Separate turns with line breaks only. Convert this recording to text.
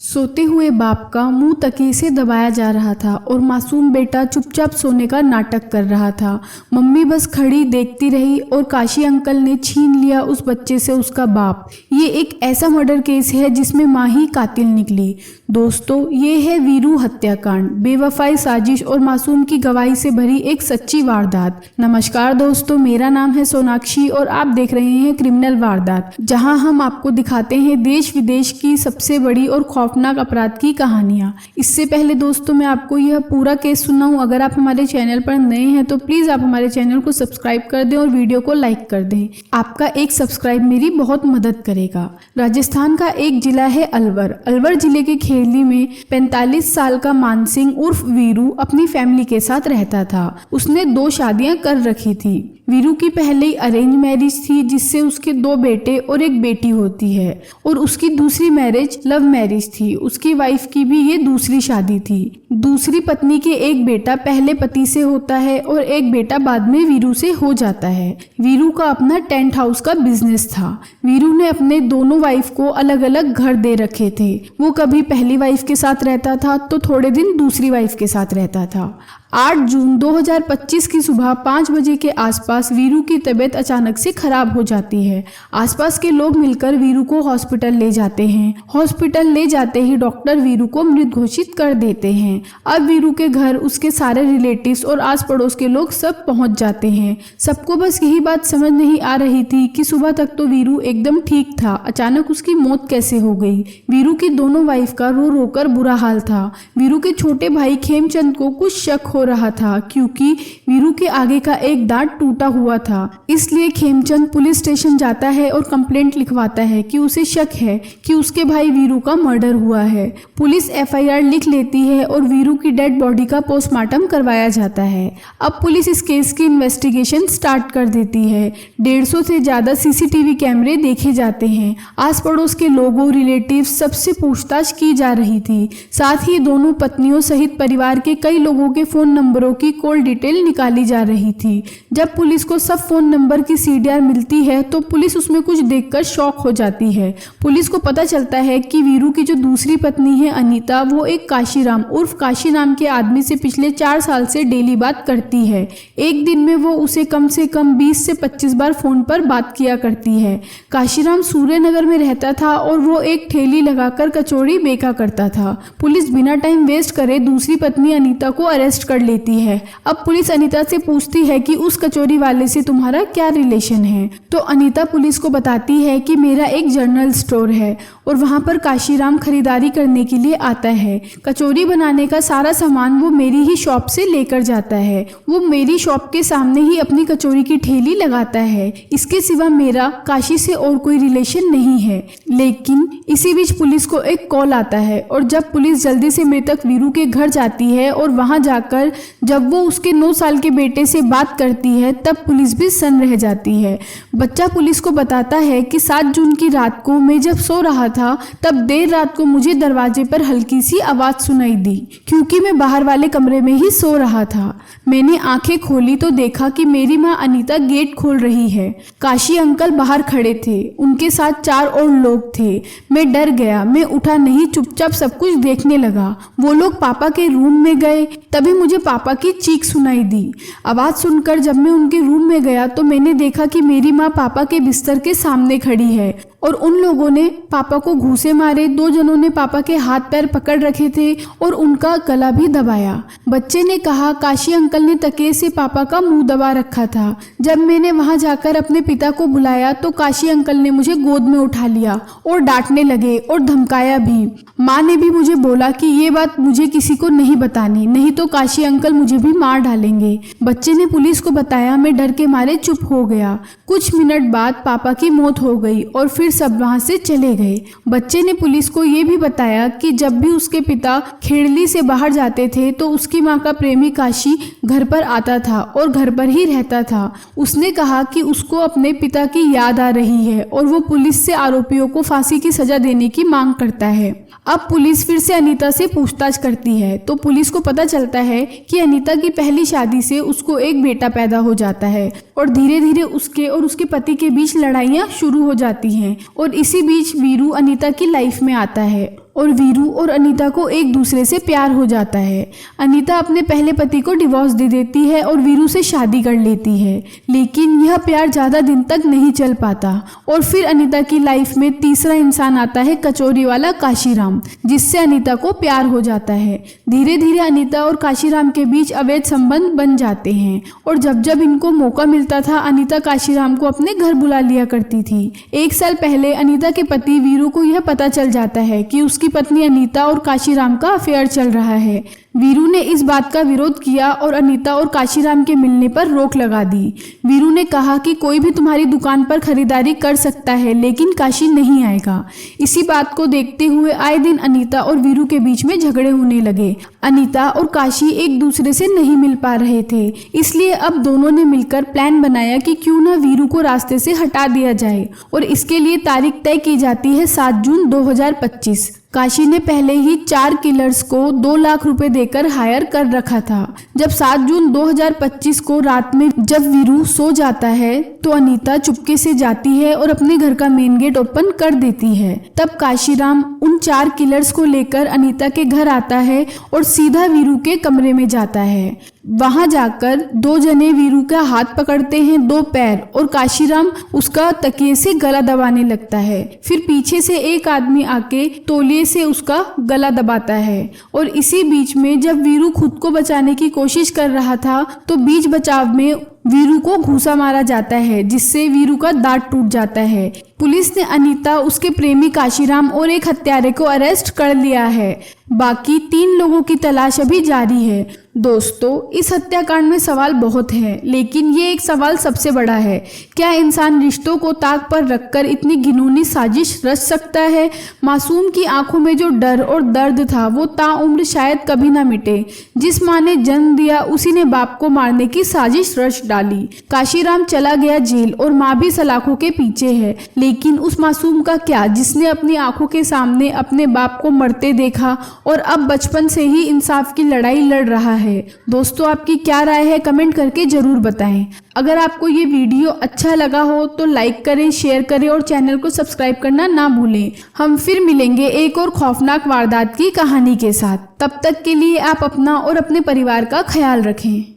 सोते हुए बाप का मुंह तकिए से दबाया जा रहा था और मासूम बेटा चुपचाप सोने का नाटक कर रहा था। मम्मी बस खड़ी देखती रही और काशी अंकल ने छीन लिया उस बच्चे से उसका बाप। ये एक ऐसा मर्डर केस है जिसमें माँ ही कातिल निकली। दोस्तों, ये है वीरू हत्याकांड, बेवफाई, साजिश और मासूम की गवाही से भरी एक सच्ची वारदात। नमस्कार दोस्तों, मेरा नाम है सोनाक्षी और आप देख रहे हैं क्रिमिनल वारदात, जहां हम आपको दिखाते हैं देश विदेश की सबसे बड़ी और खौफनाक अपराध की कहानियां। इससे पहले दोस्तों, मैं आपको यह पूरा केस सुनाऊं, अगर आप हमारे चैनल पर नए हैं तो प्लीज आप हमारे चैनल को सब्सक्राइब कर दें और वीडियो को लाइक कर दें। आपका एक सब्सक्राइब मेरी बहुत मदद करेगा। राजस्थान का एक जिला है अलवर। अलवर जिले के खेरली में 45 साल का मानसिंह उर्फ वीरू अपनी फैमिली के साथ रहता था। उसने 2 शादियां कर रखी थी। वीरू की पहले अरेंज मैरिज थी जिससे उसके 2 बेटे और एक बेटी होती है, और उसकी दूसरी मैरिज लव मैरिज थी। उसकी वाइफ की भी ये दूसरी शादी थी। दूसरी पत्नी के एक बेटा पहले पति से होता है और एक बेटा बाद में वीरू से हो जाता है। वीरू का अपना टेंट हाउस का बिजनेस था। वीरू ने अपने दोनों वाइफ को अलग अलग घर दे रखे थे। वो कभी पहली वाइफ के साथ रहता था तो थोड़े दिन दूसरी वाइफ के साथ रहता था। 8 जून 2025 की सुबह 5 बजे के आसपास वीरू की तबीयत अचानक से खराब हो जाती है। आसपास के लोग मिलकर वीरू को हॉस्पिटल ले जाते हैं। हॉस्पिटल ले जाते ही डॉक्टर वीरू को मृत घोषित कर देते हैं। अब वीरू के घर उसके सारे रिलेटिव्स और आस पड़ोस के लोग सब पहुंच जाते हैं। सबको बस यही बात समझ नहीं आ रही थी कि सुबह तक तो वीरू एकदम ठीक था, अचानक उसकी मौत कैसे हो गई। वीरू की दोनों वाइफ का रो रो कर बुरा हाल था। वीरू के छोटे भाई खेमचंद को कुछ शक हो रहा था क्योंकि वीरू के आगे का एक दांत टूटा हुआ था। इसलिए खेमचंद पुलिस स्टेशन जाता है और कंप्लेंट लिखवाता है कि उसे शक है कि उसके भाई वीरू का मर्डर हुआ है। पुलिस FIR लिख लेती है और वीरू की डेड बॉडी का पोस्टमार्टम करवाया जाता है। अब पुलिस इस केस की इन्वेस्टिगेशन स्टार्ट कर देती है। 150 से ज्यादा CCTV कैमरे देखे जाते हैं। आस पड़ोस के लोगों, रिलेटिव सबसे पूछताछ की जा रही थी। साथ ही दोनों पत्नियों सहित परिवार के कई लोगों के फोन नंबरों की कॉल डिटेल निकाली जा रही थी। जब पुलिस को सब फोन नंबर की CDR मिलती है तो पुलिस उसमें कुछ देखकर शॉक हो जाती है। पुलिस को पता चलता है कि वीरू की जो दूसरी पत्नी है अनीता, वो एक काशीराम उर्फ काशी नाम के आदमी से पिछले 4 साल से डेली बात करती है। एक दिन में वो उसे कम से कम 20 से 25 बार फोन पर बात किया करती है। काशीराम सूर्यनगर में रहता था और वो एक ठेली लगाकर कचौड़ी बेचा करता था। पुलिस बिना टाइम वेस्ट करे दूसरी पत्नी अनीता को अरेस्ट कर लेती है। अब पुलिस अनीता से पूछती है कि उस कचौरी वाले से तुम्हारा क्या रिलेशन है। तो अनीता पुलिस को बताती है कि मेरा एक जनरल स्टोर है और वहां पर काशीराम खरीदारी करने के लिए आता है। कचौरी बनाने का सारा सामान वो मेरी ही शॉप से लेकर जाता है। वो मेरी शॉप के सामने ही अपनी कचौरी की ठेली लगाता है। इसके सिवा मेरा काशी से और कोई रिलेशन नहीं है। लेकिन इसी बीच पुलिस को एक कॉल आता है और जब पुलिस जल्दी से मृतक वीरू के घर जाती है और वहां जाकर जब वो उसके 9 साल के बेटे से बात करती है तब पुलिस भी सन्न रह जाती है। बच्चा पुलिस को बताता है कि 7 जून की रात को मैं जब सो रहा था तब देर रात को मुझे दरवाजे पर हल्की सी आवाज सुनाई दी। क्योंकि मैं बाहर वाले कमरे में ही सो रहा था, मैंने आंखें खोली तो देखा कि मेरी माँ अनीता गेट खोल रही है। काशी अंकल बाहर खड़े थे, उनके साथ 4 और लोग थे। मैं डर गया, मैं उठा नहीं, चुपचाप सब कुछ देखने लगा। वो लोग पापा के रूम में गए, तभी मुझे पापा की चीख सुनाई दी। आवाज सुनकर जब मैं उनके रूम में गया तो मैंने देखा कि मेरी माँ पापा के बिस्तर के सामने खड़ी है और उन लोगों ने पापा को घूंसे मारे। 2 जनों ने पापा के हाथ पैर पकड़ रखे थे और उनका गला भी दबाया। बच्चे ने कहा काशी अंकल ने तकिए से पापा का मुंह दबा रखा था। जब मैंने वहां जाकर अपने पिता को बुलाया तो काशी अंकल ने मुझे गोद में उठा लिया और डांटने लगे और धमकाया भी। माँ ने भी मुझे बोला कि ये बात मुझे किसी को नहीं बतानी, नहीं तो काशी अंकल मुझे भी मार डालेंगे। बच्चे ने पुलिस को बताया। मैं डर के मारे चुप हो गया। कुछ मिनट बाद पापा की मौत हो गई और फिर सब वहां से चले गए। बच्चे ने पुलिस को ये भी बताया कि जब भी उसके पिता खेड़ली से बाहर जाते थे तो उसकी माँ का प्रेमी काशी घर पर आता था और घर पर ही रहता था। उसने कहा कि उसको अपने पिता की याद आ रही है और वो पुलिस से आरोपियों को फांसी की सजा देने की मांग करता है। अब पुलिस फिर से अनीता से पूछताछ करती है तो पुलिस को पता चलता है कि अनीता की पहली शादी से उसको एक बेटा पैदा हो जाता है और धीरे धीरे उसके और उसके पति के बीच लड़ाइयाँ शुरू हो जाती हैं और इसी बीच वीरू अनीता की लाइफ में आता है और वीरू और अनीता को एक दूसरे से प्यार हो जाता है। अनीता अपने पहले पति को डिवोर्स दे देती है और वीरू से शादी कर लेती है, लेकिन यह प्यार ज़्यादा दिन तक नहीं चल पाता और फिर अनीता की लाइफ में तीसरा इंसान आता है, कचौरी वाला काशीराम, जिससे अनीता को प्यार हो जाता है। धीरे धीरे अनीता और काशीराम के बीच अवैध संबंध बन जाते हैं और जब जब इनको मौका मिलता था अनीता काशीराम को अपने घर बुला लिया करती थी। 1 साल पहले अनीता के पति वीरू को यह पता चल जाता है कि उसकी पत्नी अनीता और काशीराम का अफेयर चल रहा है। वीरू ने इस बात का विरोध किया और अनीता और काशीराम के मिलने पर रोक लगा दी। वीरू ने कहा कि कोई भी तुम्हारी दुकान पर खरीदारी कर सकता है, लेकिन काशी नहीं आएगा। इसी बात को देखते हुए आए दिन अनीता और वीरू के बीच में झगड़े होने लगे। अनीता और काशी एक दूसरे से नहीं मिल पा रहे थे, इसलिए अब दोनों ने मिलकर प्लान बनाया कि क्यों ना वीरू को रास्ते से हटा दिया जाए और इसके लिए तारीख तय की जाती है 7 जून 2025। काशी ने पहले ही 4 किलर्स को 2 लाख रुपए देकर हायर कर रखा था। जब 7 जून 2025 को रात में जब वीरू सो जाता है तो अनीता चुपके से जाती है और अपने घर का मेन गेट ओपन कर देती है। तब काशीराम उन 4 किलर्स को लेकर अनीता के घर आता है और सीधा वीरू के कमरे में जाता है। वहां जाकर 2 जने वीरू का हाथ पकड़ते हैं, 2 पैर, और काशीराम उसका तकिए से गला दबाने लगता है। फिर पीछे से एक आदमी आके तौलिए से उसका गला दबाता है और इसी बीच में जब वीरू खुद को बचाने की कोशिश कर रहा था तो बीच बचाव में वीरू को घूसा मारा जाता है, जिससे वीरू का दांत टूट जाता है। पुलिस ने अनीता, उसके प्रेमी काशीराम और एक हत्यारे को अरेस्ट कर लिया है। बाकी 3 लोगों की तलाश अभी जारी है। दोस्तों, इस हत्याकांड में सवाल बहुत हैं, लेकिन ये एक सवाल सबसे बड़ा है, क्या इंसान रिश्तों को ताक पर रखकर इतनी घिनौनी साजिश रच सकता है? मासूम की आंखों में जो डर और दर्द था वो ताउम्र शायद कभी ना मिटे। जिस माँ ने जन्म दिया उसी ने बाप को मारने की साजिश रच डाली। काशीराम चला गया जेल और माँ भी सलाखों के पीछे है, लेकिन उस मासूम का क्या जिसने अपनी आंखों के सामने अपने बाप को मरते देखा और अब बचपन से ही इंसाफ की लड़ाई लड़ रहा है। दोस्तों, आपकी क्या राय है कमेंट करके जरूर बताएं। अगर आपको ये वीडियो अच्छा लगा हो तो लाइक करें, शेयर करें और चैनल को सब्सक्राइब करना ना भूलें। हम फिर मिलेंगे एक और खौफनाक वारदात की कहानी के साथ। तब तक के लिए आप अपना और अपने परिवार का ख्याल रखें।